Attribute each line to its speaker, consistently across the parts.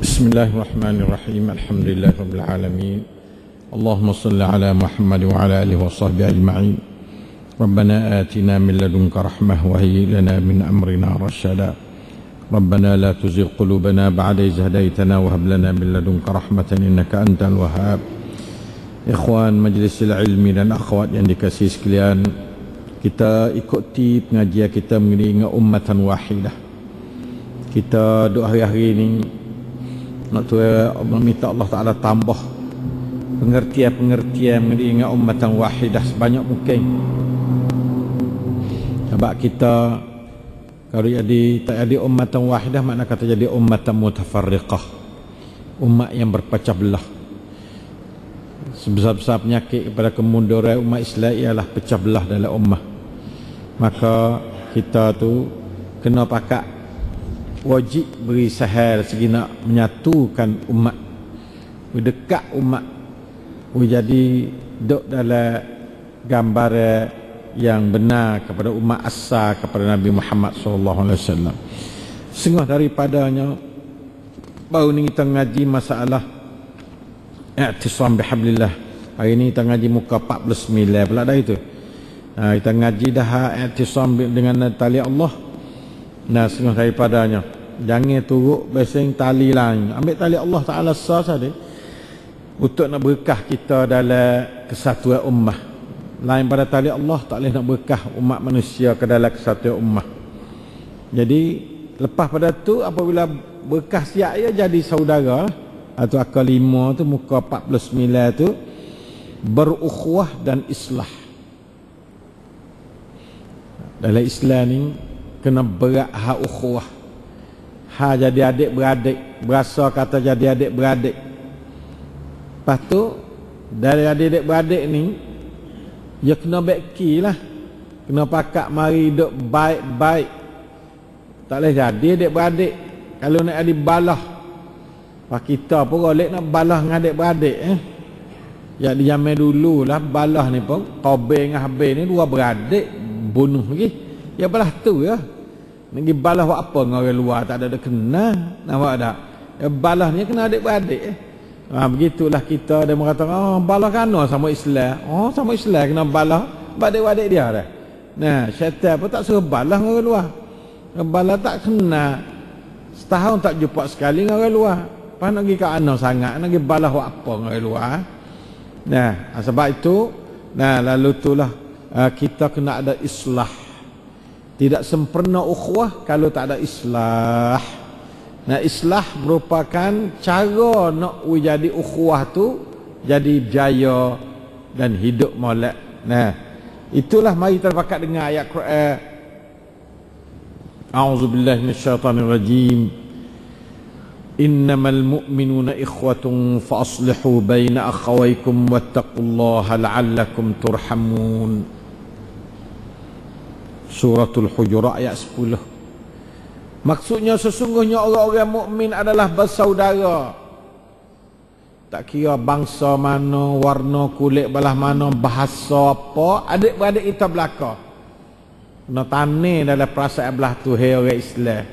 Speaker 1: Bismillahirrahmanirrahim. Alhamdulillahirabbil alamin. Allahumma shalli ala Muhammad wa ala alihi wa sahbihi ajma'in. Rabbana atina min ladunka rahmah wa hayyi lana min amrina rasyada. Rabbana la tuzigh qulubana ba'da idh hadaytana wa hab lana min ladunka rahmatan innaka antal wahhab. Ikhwan majlisil ilmi dan akhwat yang dikasihi sekalian, kita ikuti pengajian kita mengenai ummatan wahidah. Kita doa hari-hari ini nak meminta Allah Ta'ala tambah pengertian-pengertian mengenai ummatan wahidah sebanyak mungkin. Sebab kita kalau tak jadi ummatan wahidah, makna kata jadi ummatan mutafarriqah, umat yang berpecah belah. Sebesar-besar penyakit kepada kemunduran umat Islam ialah pecah belah dalam ummah. Maka kita tu kena pakat wajib beri sahal segi nak menyatukan umat, berdekat umat, jadi duduk dalam gambar yang benar kepada umat asal, kepada Nabi Muhammad SAW. Setengah daripadanya baru ni kita ngaji masalah i'tisam bihablillah. Hari ni kita ngaji muka 49 pula dah itu. Kita ngaji dah i'tisam dengan tali Allah. Nah, setengah daripadanya jangan turut besing tali lain, ambil tali Allah Ta'ala sah saja untuk nak berkah kita dalam kesatuan ummah. Lain pada tali Allah tak boleh nak berkah umat manusia ke dalam kesatuan ummah. Jadi lepas pada tu apabila berkah siap ia jadi saudara, atau akal 5 tu muka 49 tu, berukhuwah dan islah. Dalam Islam ni kena berat hak ukhuwah. Ha jadi adik-beradik, berasa kata jadi adik-beradik. Lepas tu dari adik-beradik ni ya kena beki lah, kena pakat mari duk baik-baik. Tak boleh jadi adik-beradik kalau nak ada balah. Pak kita pun golek nak balah dengan adik-beradik Ya di zaman dulu lah balah ni pun Qabil dengan Habil ni dua beradik bunuh lagi. Ya balah tu ya. Nak balah buat apa dengan orang luar, tak ada kena. Nampak tak? Ya balah ni kena adik-beradik begitulah kita dia mengatakan balah kena sama Islam. Sama Islam kena balah adik-beradik dia dah. Nah, syaitan pun tak suruh balah dengan orang luar. Balah tak kena. Setahun tak jumpa sekali dengan orang luar. Lepas nak pergi ke ana sangat, nak pergi balah buat apa dengan orang luar. Nah, sebab itu lalu itulah kita kena ada islah. Tidak sempurna ukhuwah kalau tak ada islah. Nah, islah merupakan cara nak jadi ukhuwah tu jadi berjaya dan hidup molek. Nah, itulah mari kita pakat dengar ayat Quran. A'udzubillahi minasyaitonirrajim. Innamal mu'minuna ikhwatun fa aslihu baina akhawaykum wattaqullaha la'allakum turhamun. Suratul Hujurat ayat 10. Maksudnya sesungguhnya orang-orang mukmin adalah bersaudara. Tak kira bangsa mana, warna kulit belah mana, bahasa apa, adik-beradik kita belaka. Kena tani dalam perasaan belah tu hai orang Islam.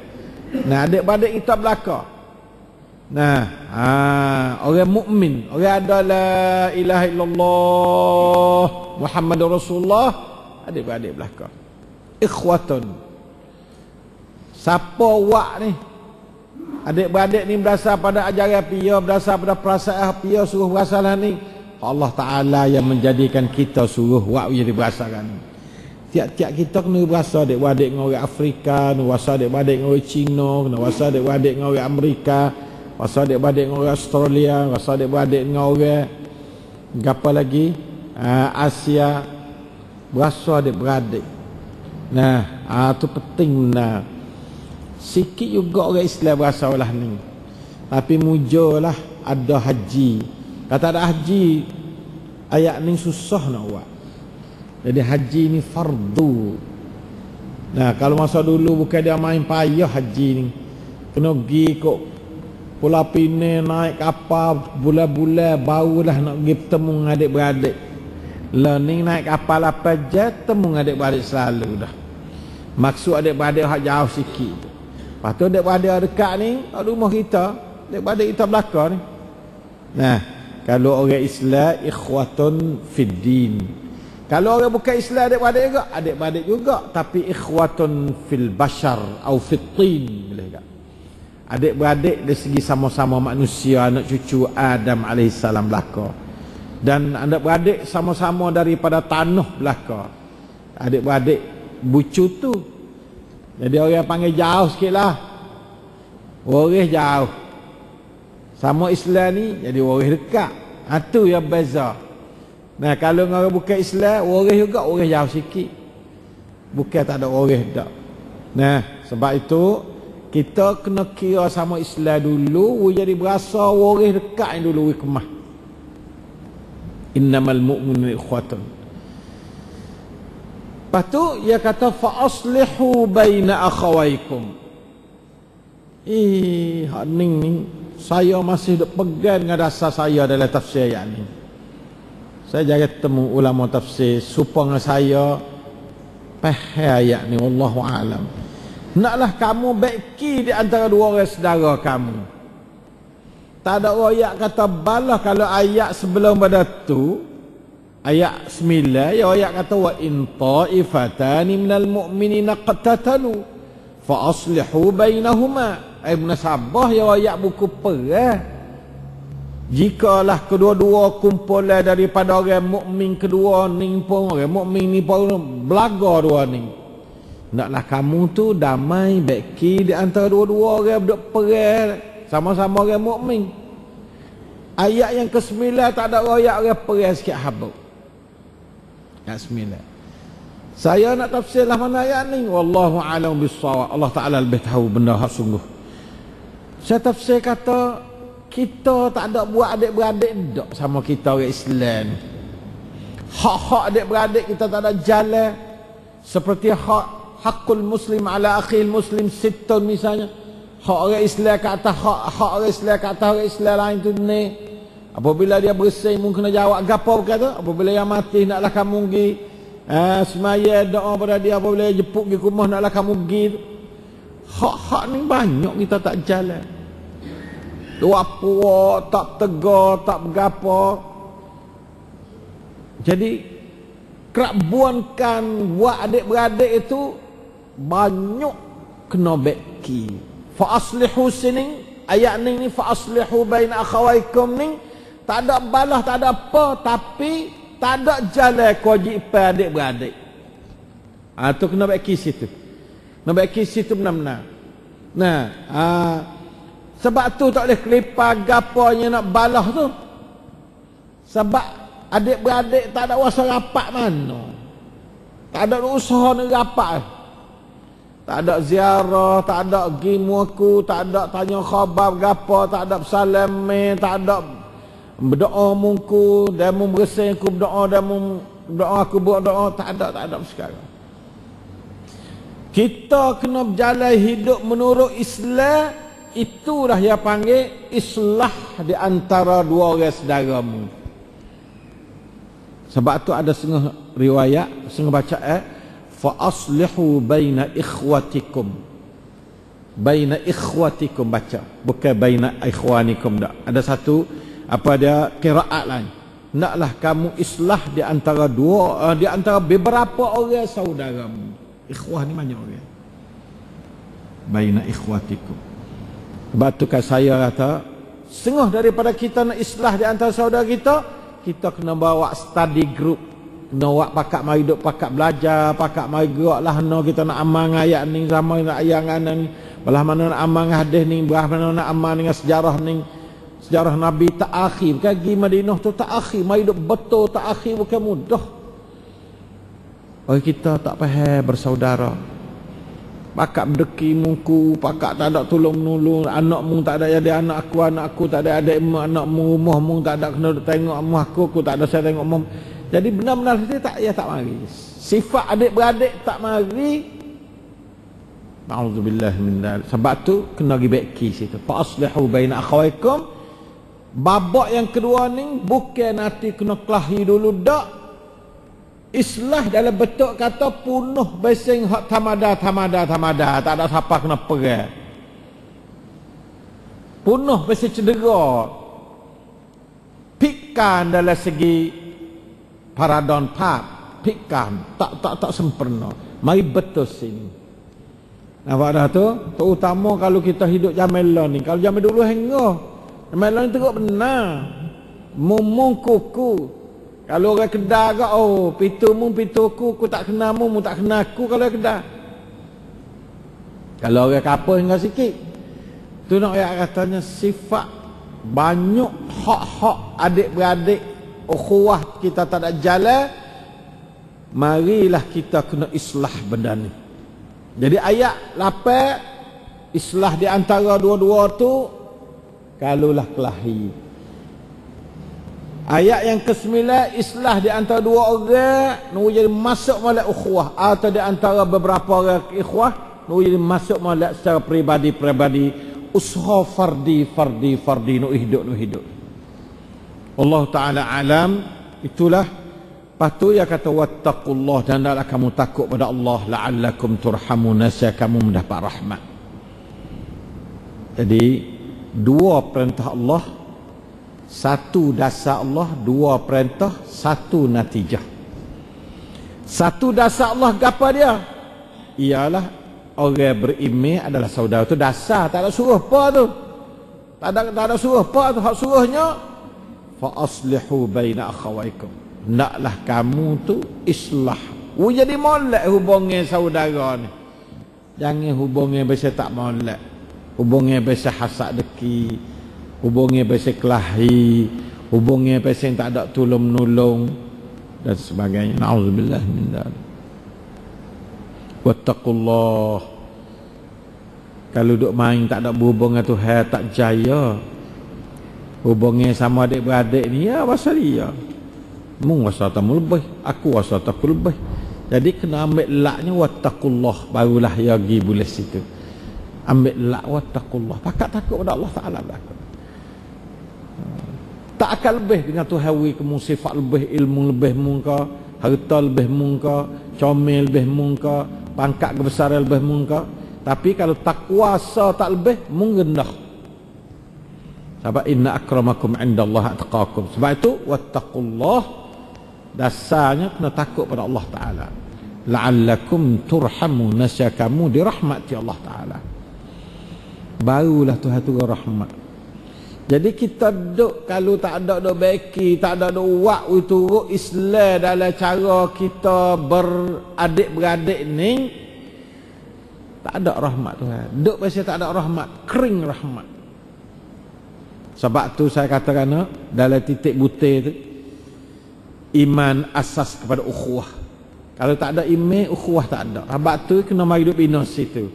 Speaker 1: Nah, adik-beradik kita belaka. Nah, orang mukmin, orang ada la ilaha illallah Muhammadur Rasulullah, adik-beradik belaka. Ikhwatun. Siapa wak ni? Adik-beradik ni berdasar pada ajaran pia, berdasar pada perasaan pia suruh berasalah ni. Allah Ta'ala yang menjadikan kita suruh wak jadi berasakan. Tiap-tiap kita kena berasa adik-beradik dengan orang Afrika, kena berasa adik-beradik dengan orang Cina, kena berasa adik-beradik dengan orang Amerika, berasa adik-beradik dengan orang Australia, berasa adik-beradik dengan orang apa lagi? Asia. Berasa adik-beradik. Nah, tu penting benar. Sikit juga orang Islam berasa lah ni. Tapi mujalah ada haji. Kata ada haji, ayat ni susah nak buat. Jadi haji ni fardu. Nah, kalau masa dulu bukan dia main payah haji ni. Kena pergi kok Pulau Pinang naik kapal bulan-bulan barulah nak pergi bertemu dengan adik-beradik. Learning naik kapal apa je temu dengan adik-beradik selalu dah. Maksud adik-beradik hak jauh sikit. Lepas tu adik-beradik dekat ni kat rumah kita, adik-beradik kita belakang ni. Nah, kalau orang Islam ikhwatun fid din. Kalau orang bukan Islam adik-beradik juga, tapi ikhwatun fil bashar atau fit tin boleh tak? Adik-beradik dari segi sama-sama manusia, anak cucu Adam alaihissalam belaka. Dan adik-beradik sama-sama daripada tanah belaka. Adik-beradik bucu tu. Jadi orang panggil jauh sikitlah. Waris jauh. Sama Islam ni jadi waris dekat. Itu yang beza. Nah, kalau orang bukan Islam, waris juga waris jauh sikit. Bukan tak ada waris dak. Nah, sebab itu kita kena kira sama Islam dulu, jadi berasa waris dekat dulu kemah. Innamal mu'minuna ikhwatun. Lepas tu dia kata fa aslihu baina akhawaikum. Ning ni saya masih duk pegang dengan dasar saya dalam tafsir ayat ni. Saya jangan temu ulama tafsir supaya saya faham ayat ni, wallahu alam. Naklah kamu baiki di antara dua orang saudara kamu. Tak ada ayat kata balah. Kalau ayat sebelum pada tu, ayat 9, ya ayat kata wa in ta'ifatani minal mu'minina qatatalu fa aslihu bainahuma. Munasabah ya ayat buku perang. Jikalah kedua-dua kumpulan daripada orang mukmin kedua ni pun orang mukmin ni pun belaga dua ni. Naklah kamu tu damai baiki di antara dua-dua orang duk perang sama-sama orang mukmin. Ayat yang ke-9 tak ada ayat orang perang sikit habuk. Ayat 9. Saya nak tafsirlah mana ayat ni, wallahu a'lam bissawab. Allah Taala lebih tahu benda hak sungguh. Saya tafsir kata kita tak ada buat adik-beradik dak sama kita orang Islam. Hak-hak adik-beradik kita tak ada jalan. Seperti hakul muslim ala akhil muslim sittun misalnya. Hak orang Islam ke atas hak orang Islam ke atas orang Islam lain tu ni. Apabila dia bersih mungkin kena jawab gapo kata. Apabila yang mati naklah kamu pergi semaya doa pada dia. Apabila dia jemput pergi ke rumah naklah kamu pergi. Hak-hak ni banyak kita tak jalan. Dua puak, tak tegar, tak bergapa. Jadi kerabuankan buat adik-beradik itu banyak kena beki. Fa aslihu sini ayat ni fa aslihu baina akhawaikum ni tak ada balah, tak ada apa, tapi tak ada jalan kewajipan adik-beradik. Tu kena beki situ. Kena beki situ benar-benar. Nah, sebab tu tak boleh kelipar gapanya nak balah tu. Sebab adik-beradik tak ada usaha rapat mana. Tak ada usaha nak rapat. Tak ada ziarah, tak ada pergi muaku, tak ada tanya khabar gapo, tak ada bersalam, tak ada berdoa muku, dan mu bersih aku berdoa, dan mu berdoa aku berdoa, tak ada sekarang. Kita kena berjalan hidup menurut Islam. Itulah yang panggil islah di antara dua orang saudaramu. Sebab tu ada setengah riwayat, setengah baca fa aslihu baina ikhwatikum. Baina ikhwatikum baca, bukan baina ikhwanikum dak. Ada satu apa dia qiraat lain. Naklah kamu islah di antara dua di antara beberapa orang saudaramu. Ikhwah ni banyak orang. Baina ikhwatikum. Sebab tu kan saya kata setengah daripada kita nak islah di antara saudara kita, kita kena bawa study group, kena buat pakak mari duk pakak belajar, pakak mari gerak lah no kita nak amal ayat ni sama nak ayat ni, belah mana nak amal hadis ni, belah mana nak amal dengan sejarah ni, sejarah Nabi tak akhir, bukan pergi Madinah tu tak akhir, mari duk betul tak akhir bukan mudah. Orang kita tak faham bersaudara. Pakak berdeki muku, pakak tak ada tolong-menolong, anakmu tak ada jadi anak aku tak ada adik anakmu, rumahmu tak ada kena tengok rumah aku tak ada saya tengok rumah. Jadi benar-benar dia tak mari. Sifat adik-beradik tak mari. Na'udzubillah min dzalik. Sebab tu kena pergi beki situ. Fa aslihu baina akhawaikum. Babak yang kedua ni bukan nanti kena kelahi dulu dak. Islah dalam bentuk kata punuh besing hak tamada, tak ada siapa kena perang. Punuh pasal cedera. Pikan dalam segi paradon part. Pikan. Tak sempurna. Mari betul sini. Nampak dah tu? Terutama kalau kita hidup zaman lah ni. Kalau zaman dulu hengah. Zaman lah ni teruk benar. Mumung kuku. Kalau orang Kedah ke, oh, pitu ku tak kenal mu tak kenal aku kalau orang Kedah. Kalau orang kapal hingga sikit. Tu nak ayat katanya sifat banyak hak-hak adik-beradik, ukhuwah kita tak ada jalan. Marilah kita kena islah benda ni. Jadi ayat 8 islah di antara dua-dua tu kalulah kelahi. Ayat yang ke-9 islah di antara dua orang nu jadi masuk molek ukhuwah atau di antara beberapa orang ikhwah nu jadi masuk molek secara peribadi usaha fardi nu hidup. Allah taala alam. Itulah patu ya kata wattaqullah, dan hendaklah kamu takut pada Allah la'allakum turhamun, nescaya kamu mendapat rahmat. Jadi dua perintah Allah, satu dasar Allah, dua perintah, satu natijah. Satu dasar Allah apa dia? Ialah orang beriman adalah saudara. Tu dasar, tak ada suruh apa tu. Tak ada suruh apa tu. Hak suruhnya fa aslihu baina akhawaikum. Naklah kamu tu islah. Jadi molek hubungi saudara ni. Jangan hubungi biasa tak molek. Hubungi biasa hasad deki. Hubungi pasal kelahi, hubungi pasal yang tak ada tolong-menolong dan sebagainya. Na'udzubillah min dzalik. Wattaqullah. Kalau duk main tak ada berhubung dengan Tuhan, tak jaya. Hubungi sama adik-beradik ni ya pasal dia. Mung wasa tamu lebih, aku wasa taku lebih. Jadi kena ambil laknya wattaqullah, barulah ya pergi boleh situ. Ambil lak wattaqullah. Pakat takut pada Allah Taala belaka. Tak akan lebih dengan Tuhan kamu sifat lebih, ilmu lebih muka, harta lebih muka, comel lebih muka, pangkat kebesaran lebih muka. Tapi kalau tak kuasa tak lebih, rendah. Sebab inna akramakum indallahi atqakum. Sebab itu wattaqullah, dasarnya kena takut pada Allah Taala. La'allakum turhamun, nescaya kamu dirahmati Allah Taala. Barulah Tuhan tu rahmat. Jadi kita duk kalau tak ada duk beki, tak ada duk wak turut Islam dalam cara kita beradik-beradik ni, tak ada rahmat Tuhan. Duk pasal tak ada rahmat, kering rahmat. Sebab tu saya katakan dalam titik butir tu, iman asas kepada ukhuwah. Kalau tak ada iman, ukhuwah tak ada. Sebab tu kena mari duk bina situ.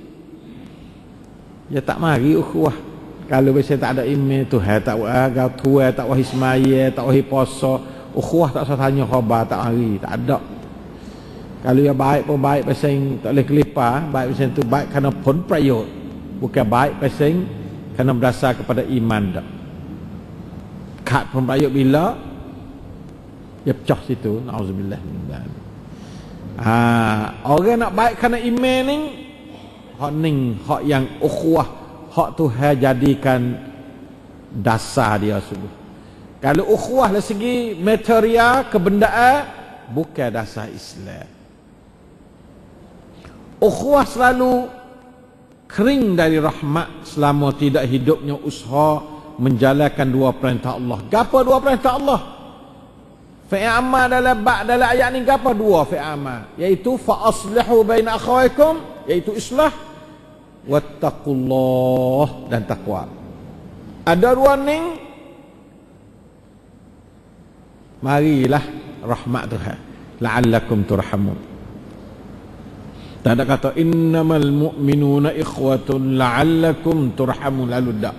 Speaker 1: Ya tak mari ukhuwah. Kalau biasa tak ada iman, Tuhan tak agak tua, tak wahi semaya, tak wahi poso, ukhuwah tak usah tanya khabar, tak hari, tak ada. Kalau yang baik pun baik pasal tak boleh kelipar, baik pasal tu baik kerana pun prayot. Bukan baik pasal kerana berdasar kepada iman dak. Kad pun prayot bila dia pecah situ, nauzubillah min dzalik. Orang nak baik kerana iman ni, hak yang ukhuwah, hak Tuhan jadikan dasar dia sungguh. Kalau ukhuwah dari segi material, kebendaan, bukan dasar Islam. Ukhuwah selalu kering dari rahmat selama tidak hidupnya usaha menjalankan dua perintah Allah. Gapa dua perintah Allah? Fi'il amal dalam ayat ni gapa dua fi'il amal? Iaitu fa aslihu baina akhawaikum, iaitu islah, wattaqullah, dan takwa. Ada dua ni, marilah rahmat Tuhan, la'allakum turhamun. Tak ada kata innamal mu'minuna ikhwatun la'allakum turhamun, lalu tak.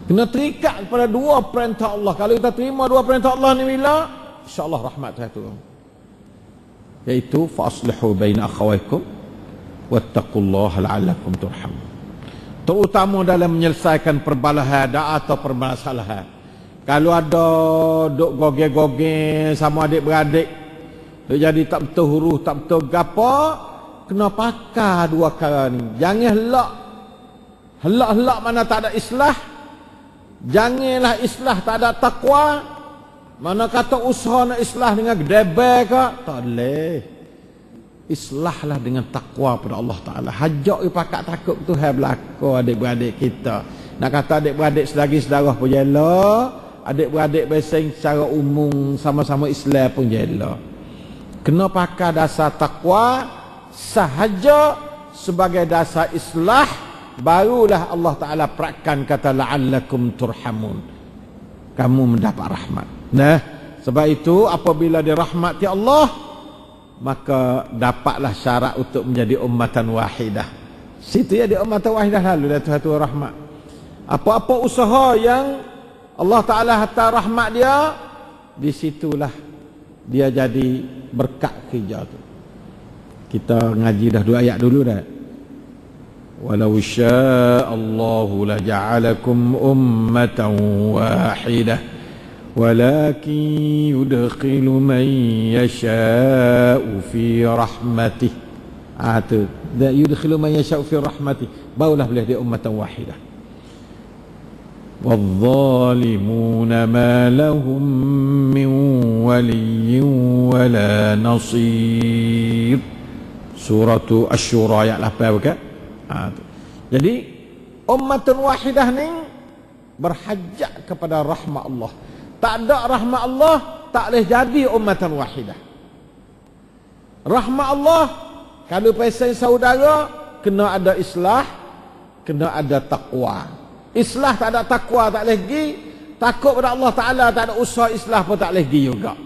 Speaker 1: Kena terikat kepada dua perintah Allah. Kalau kita terima dua perintah Allah ni bila, insya-Allah rahmat Tuhan turun. Iaitu fa aslihu baina akhawaikum wattaqullaha la'allakum turhamun. Terutama dalam menyelesaikan perbalahan atau permasalahan. Kalau ada duk goge-goge sama adik-beradik, jadi tak betul huruf, tak betul gapo, kena pakar dua kali ni. Jangan helak mana tak ada islah, Janganlah islah tak ada takwa. Mana kata usaha nak islah dengan gedebel ke? Tak boleh. Islahlah dengan takwa pada Allah Ta'ala. Hajak you pakat takut Tuhan berlaku adik-beradik kita. Nak kata adik-beradik selagi sedarah pun jela, adik-beradik bersing secara umum sama-sama Islam pun jela. Kena pakai dasar takwa sahaja sebagai dasar islah, barulah Allah Ta'ala perakkan kata la'allakum turhamun, kamu mendapat rahmat. Nah, sebab itu apabila dirahmati Allah, maka dapatlah syarat untuk menjadi ummatan wahidah. Situ ya, di ummatan wahidah lalu dah Tuhan rahmat. Apa-apa usaha yang Allah Ta'ala hantar rahmat dia, disitulah dia jadi berkat kerja tu. Kita ngaji dah 2 ayat dulu dah. Walau sya'allahu laja'alakum ummatan wahidah walakin yudkhilu man yasha'u fi rahmatih. Tu yudkhilu man yasha'u fi rahmatih, barulah boleh dia ummatan wahidah. والظالمون ما لهم من ولي ولا نصير. Surah Asy-Syura ayat 8 bukan? Jadi ummatun wahidah ni berhajat kepada rahmat Allah. Tak ada rahmat Allah, tak boleh jadi ummatan wahidah. Rahmat Allah kalau pasal saudara, kena ada islah, kena ada takwa. Islah tak ada takwa tak boleh pergi, takut pada Allah Ta'ala tak ada usaha islah pun tak boleh pergi juga.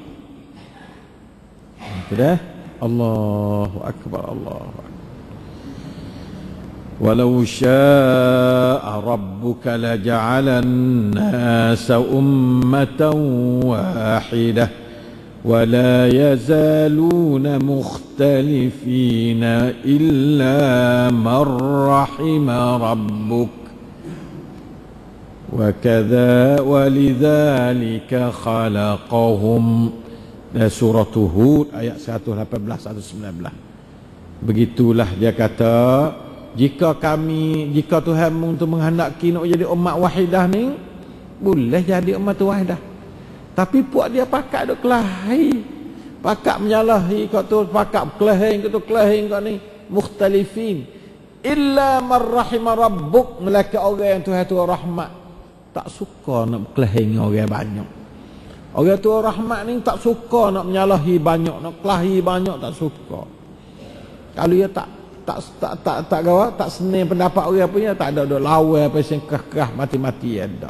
Speaker 1: Itu dah. Allahu Akbar, Allahu Akbar. Walau syaa rabbuka laja'ala an-nasa ummatan wahidah wa la yazaluna mukhtalifina illa man rahima rabbuk وَكَذَا وَلِذَلِكَ خَلَقَهُمْ. Surah Hud ayat 118-119. Begitulah dia kata, jika Tuhan untuk menghendaki nak jadi umat wahidah ni, boleh jadi umat wahidah. Tapi puak dia pakat duk kelahi, pakat menyalahi kau tu, pakat kelahi kau tu, kelahi kau ni mukhtalifin illa man rahima rabbuk, melaka orang yang Tuhan tu rahmat. Tak suka nak berkelahi dengan orang banyak. Orang tu rahmat ni tak suka nak menyalahi banyak, nak kelahi banyak, tak suka. Kalau dia tak senang pendapat orang punya, tak ada lawan apa yang kerah mati-mati ada.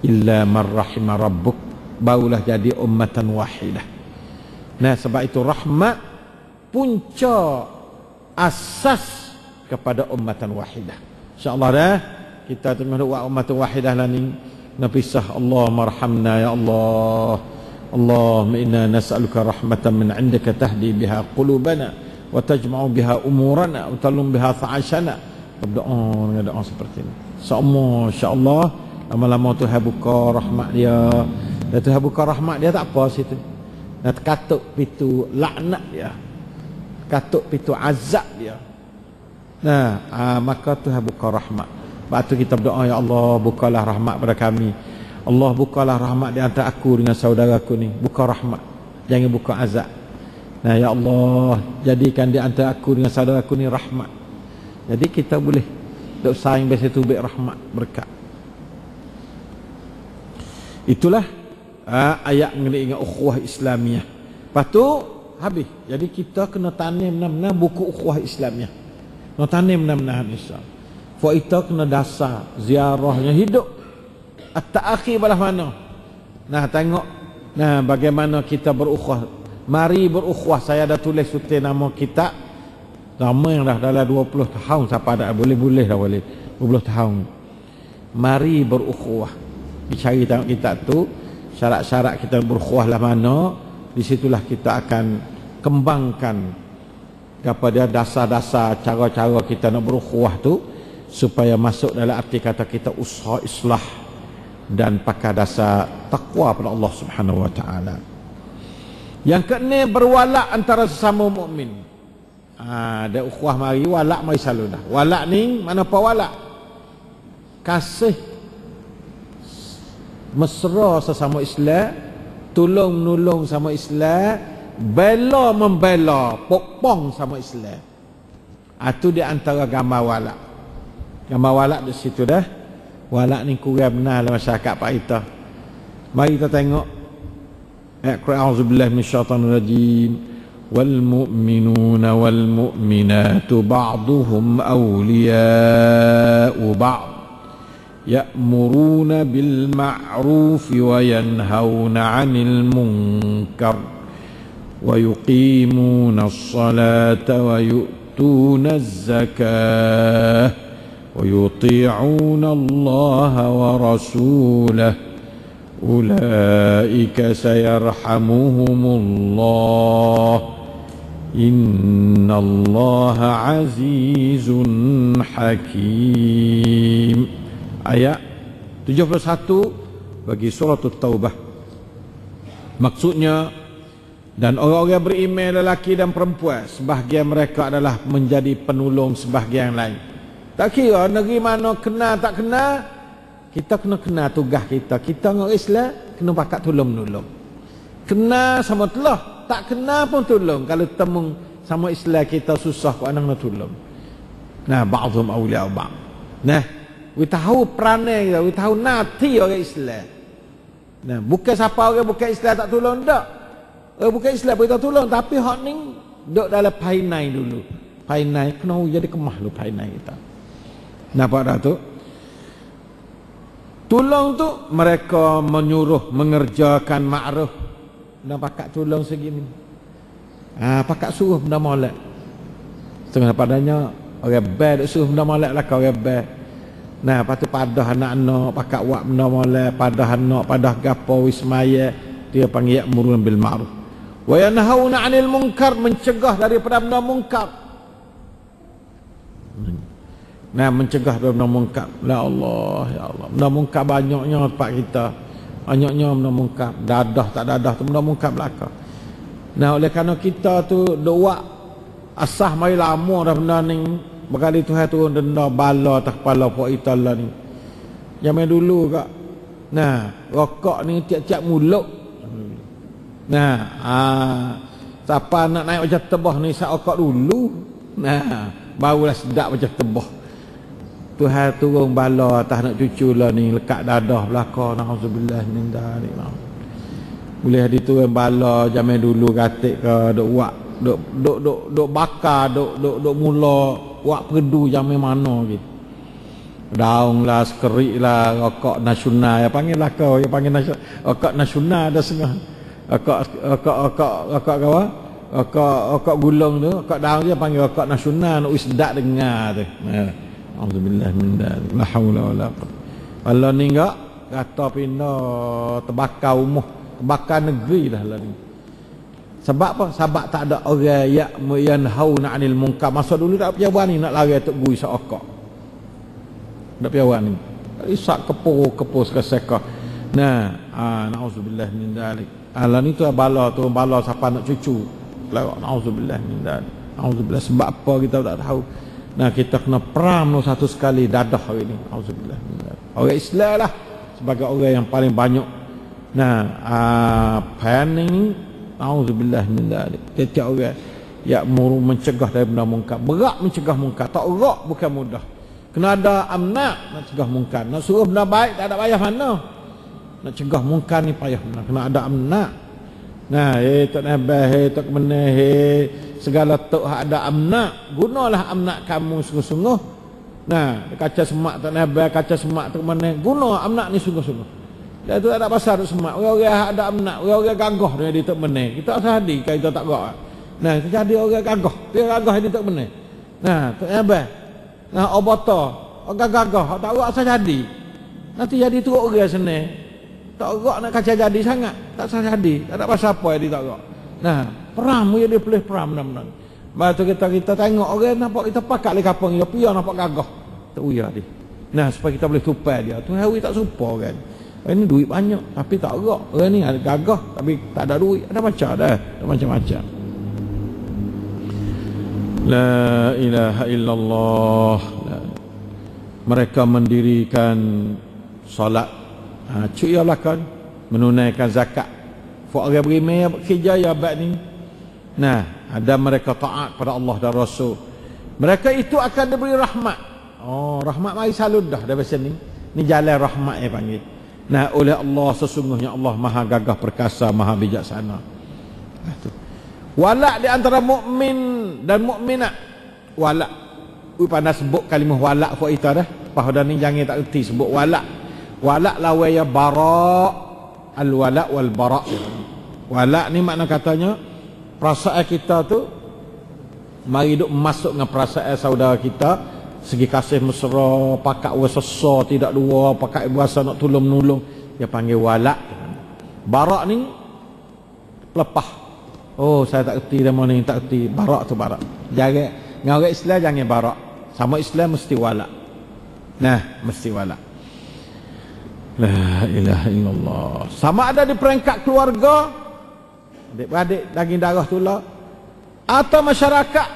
Speaker 1: Illa man rahima rabbuk, barulah jadi ummatan wahidah. Nah, sebab itu rahmat punca asas kepada ummatan wahidah. Insya-Allah dah kita terima doa ummatan wahidah lah ni. Napisah Allah marhamna ya Allah. Allahumma inna nas'aluka rahmatan min 'indika tahdi biha qulubana wa tajma'u biha umurana wa talum biha fa'ashana. Berdoa dengan doa seperti ini. Insya-Allah lama-lama Tuhan buka rahmat dia. Dan Tuhan buka rahmat dia tak apa situ. Nak katuk pintu laknat dia, katuk pintu azab dia. Nah, maka Tuhan buka rahmat. Lepas tu kita berdoa, ya Allah bukalah rahmat pada kami. Allah bukalah rahmat di antara aku dengan saudaraku ni. Buka rahmat, jangan buka azab. Nah ya Allah, jadikan di antara aku dengan saudaraku ni rahmat. Jadi kita boleh duk saing biasa tu baik rahmat berkat. Itulah ayat mengenai ukhuwah Islamiyah. Lepas tu habis. Jadi kita kena tanim benar-benar buku ukhuwah Islamiyah. Kena tanim benar-benar Islam. Fak kita kena dasar ziarahnya hidup. At-ta'akhi belah mana? Nah tengok, nah bagaimana kita berukhuwah. Mari berukhuwah. Saya ada tulis sutir nama kita. Nama yang dah dalam 20 tahun siapa ada boleh dah boleh 20 tahun. Mari berukhuwah. Dicari tengok kita tu syarat-syarat kita berukhuwah lah mana. Disitulah kita akan kembangkan kepada dasar-dasar cara-cara kita nak berukhuwah tu, supaya masuk dalam arti kata kita usaha islah dan pakai dasar takwa pada Allah Subhanahu wa taala. Yang keenam, berwalak antara sesama mukmin. Ada ukhuwah mari walak mari selalu dah. Walak ni mana apa walak? Kasih mesra sesama Islam, tolong menolong sama Islam, bela membela, pokpong sama Islam. Itu di antara gambar walak. Gambar walak di situ dah. Walak ni kurang benar dalam masyarakat Pak kita. Mari kita tengok ayat a'udzubillahi minasyaitanir rajim. Wal mu'minuna wal mu'minatu ba'duhum awliya'u ba'd. Ya'muruna bil ma'ruf wa yanhauna 'anil munkar wa yuqimuna as-salata wa yu'tuna az-zakah ويطيعون الله ورسوله أولئك سيرحمهم الله إن الله عزيز حكيم. Ayat 71 bagi surah At-Taubah. Maksudnya, dan orang-orang beriman lelaki dan perempuan, sebahagian mereka adalah menjadi penolong sebahagian lain. Tak kira negeri mana kena tak kena, kita kena tugas kita. Kita orang Islam kena pakat tolong menolong. Kena sama telah, tak kena pun tolong. Kalau temu sama Islam kita susah kau nak tolong. Nah, ba'dhum awliya ba'd. Nah, kita tahu peranai kita, kita tahu nanti orang Islam. Nah, bukan siapa orang bukan Islam tak tolong dak. Bukan Islam kita tolong, tapi hak ni duk dalam painai dulu. Painai kena jadi kemah lu painai kita. Nampak dah tu? Tolong tu mereka menyuruh mengerjakan ma'ruf. Dan pakat tolong segini. Pakat suruh benda molek. Setengah padanya orang bad suruh benda molek lah kau orang bad. Nah, lepas tu padah anak-anak pakat buat benda molek, padah anak, padah gapo wismaya, dia panggil ya'muruna bil ma'ruf. Wa yanhauna 'anil munkar, mencegah daripada benda munkar. Nah, mencegah benda munkar. Ya Allah, ya Allah. Benda munkar banyaknya tempat kita. Banyaknya benda munkar. Dadah tak dadah tu benda munkar belaka. Nah, oleh kerana kita tu doa asah mari lama dah benda ni. Berkali Tuhan turun denda bala atas kepala puak kita lah ni. Zaman dulu kak. Nah, rokok ni tiap-tiap mulut. Nah, siapa nak naik macam tebah ni sak rokok dulu. Nah, barulah sedap macam tebah. Tuhan turun bala atas nak cucu lah ni, lekat dadah belakang. Na'udzubillah min dzalik. Boleh diturun bala zaman dulu katik ke dok wak dok bakar dok mula wak perdu zaman mana gitu. Daun lah, sekerik lah, rokok nasional ya panggil lah kau, ya panggil nasional. Rokok nasional ada setengah. Rokok apa? Rokok gulung tu, rokok daun dia panggil rokok nasional, nak sedap dengar tu. Alhamdulillah min dzalik. La haula wala quwwata. Kalau ni enggak kata pindah terbakar rumah, terbakar negeri dah lah ni. Sebab apa? Sebab tak ada orang yanhauna 'anil munkar. Masa dulu tak payah berani nak lari tok gui sakok. Tak payah berani. Isak kepo sekaseka. Nah, na'udzubillah min dzalik. Lah ni tu bala siapa nak cucu. Na'udzubillah min dzalik. Na'udzubillah, sebab apa kita tak tahu. Nah, kita kena peram satu sekali dadah hari ni. Auzubillah. Orang Islam lah sebagai orang yang paling banyak. Nah, planning ni auzubillah min dzalik. Tiap orang ya'muru mencegah dari benda mungkar. Berat mencegah mungkar. Tak berat bukan mudah. Kena ada amnak nak cegah mungkar. Nak suruh benda baik tak ada payah mana. Nak cegah mungkar ni payah mana. Kena ada amnak. Nah, tok nabah, tok meneh, segala tok ada amnak, gunalah amnak kamu sungguh-sungguh. Nah, kaca semak tok nabah, kaca semak tok meneh, guna amnak ni sungguh-sungguh. Dia tu tak ada pasal tok semak. Orang-orang ada amnak, orang-orang gagah dia tok meneh. Kita sehadi kalau kita tak gak. Nah, itu jadi orang gagah. Dia gagah dia tok meneh. Nah, tok nabah. Nah, obata, orang gagah, tak gak asal jadi. Nanti jadi teruk orang senang. Tak gerak nak kaca jadi sangat. Tak sah jadi. Tak ada pasal apa dia tak gerak. Nah, peram dia boleh peram benar-benar. Lepas tu kita tengok orang nampak kita pakat le kapang dia pian nampak gagah. Tak uya dia. Nah, supaya kita boleh tupai dia. Tu hari tak supa kan. Orang ni duit banyak tapi tak gerak. Orang ni ada gagah tapi tak ada duit. Ada macam dah. Ada macam-macam. La ilaha illallah. Mereka mendirikan solat. Cuk ya lakon menunaikan zakat. Fok orang berimeh kerja ya abad ni. Nah, ada mereka taat pada Allah dan Rasul. Mereka itu akan diberi rahmat. Oh, rahmat mari salud dah dari sini. Ni jalan rahmat yang panggil. Nah, oleh Allah sesungguhnya Allah Maha Gagah Perkasa, Maha Bijaksana. Walak di antara mukmin dan mukminat. Walak. Pandai sebut kalimah walak fok itu dah. Pahodan ni jangan tak erti sebut walak. Walak lawa ya bara' al-walak wal bara'. Walak ni makna katanya perasaan kita tu mari duk masuk dengan perasaan saudara kita, segi kasih mesra, pakat wasasa tidak dua, pakat berasa nak tolong-menolong, dia panggil walak. Bara' ni pelepah. Oh, saya tak erti dah mana ni, tak erti. Bara' tu bara'. Jangan dengan orang Islam jangan bara'. Sama Islam mesti walak. Nah, mesti walak. La ilaha illallah. Sama ada di peringkat keluarga, adik-beradik daging darah tulah, atau masyarakat,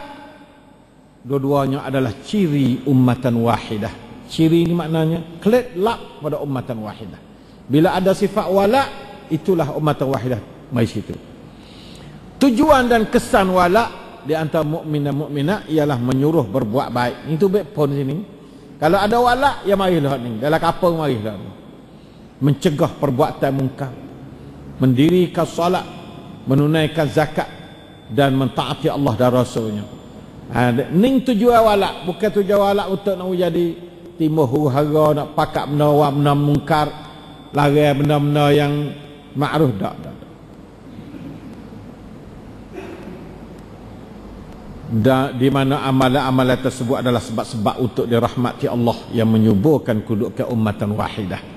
Speaker 1: dua-duanya adalah ciri ummatan wahidah. Ciri ini maknanya kelak pada ummatan wahidah. Bila ada sifat wala', itulah ummatan wahidah. Mari situ. Tujuan dan kesan wala' di antara mukmin dan mukminat ialah menyuruh berbuat baik. Itu baik pun sini. Kalau ada wala', ya marilah ni. Dalam kapal marilah ni. Mencegah perbuatan mungkar, mendirikan solat, menunaikan zakat dan mentaati Allah dan Rasulnya. Ning tujuan walak, bukan tujuan walak untuk nak jadi timbul huru-hara, nak pakat benda mungkar, larang benda-benda yang ma'ruf tak. Dan di mana amalan-amalan tersebut adalah sebab-sebab untuk dirahmati Allah yang menyuburkan kedudukan ummatan wahidah.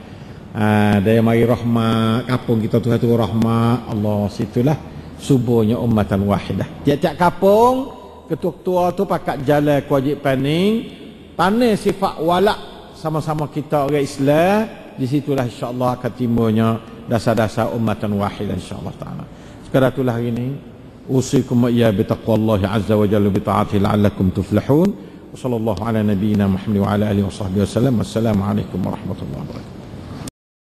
Speaker 1: Daya mari rahmat kampung kita tu satu rahmat Allah, situlah suburnya ummatan wahidah. Tiap-tiap kampung ketua-ketua tu pakat jalan kewajipan ni, tanah sifat walak sama-sama kita orang Islam, di situlah insya-Allah akan timbulnya dasar-dasar ummatan wahidah insya-Allah taala. Sekadar itulah hari ini usikum ya bi taqwallahi azza wa jalla bi ta'atihi la'allakum tuflihun. Wassallallahu ala nabiyyina Muhammad wa ala alihi wa sahbihi wasallam. Wassalamu alaikum warahmatullahi wabarakatuh.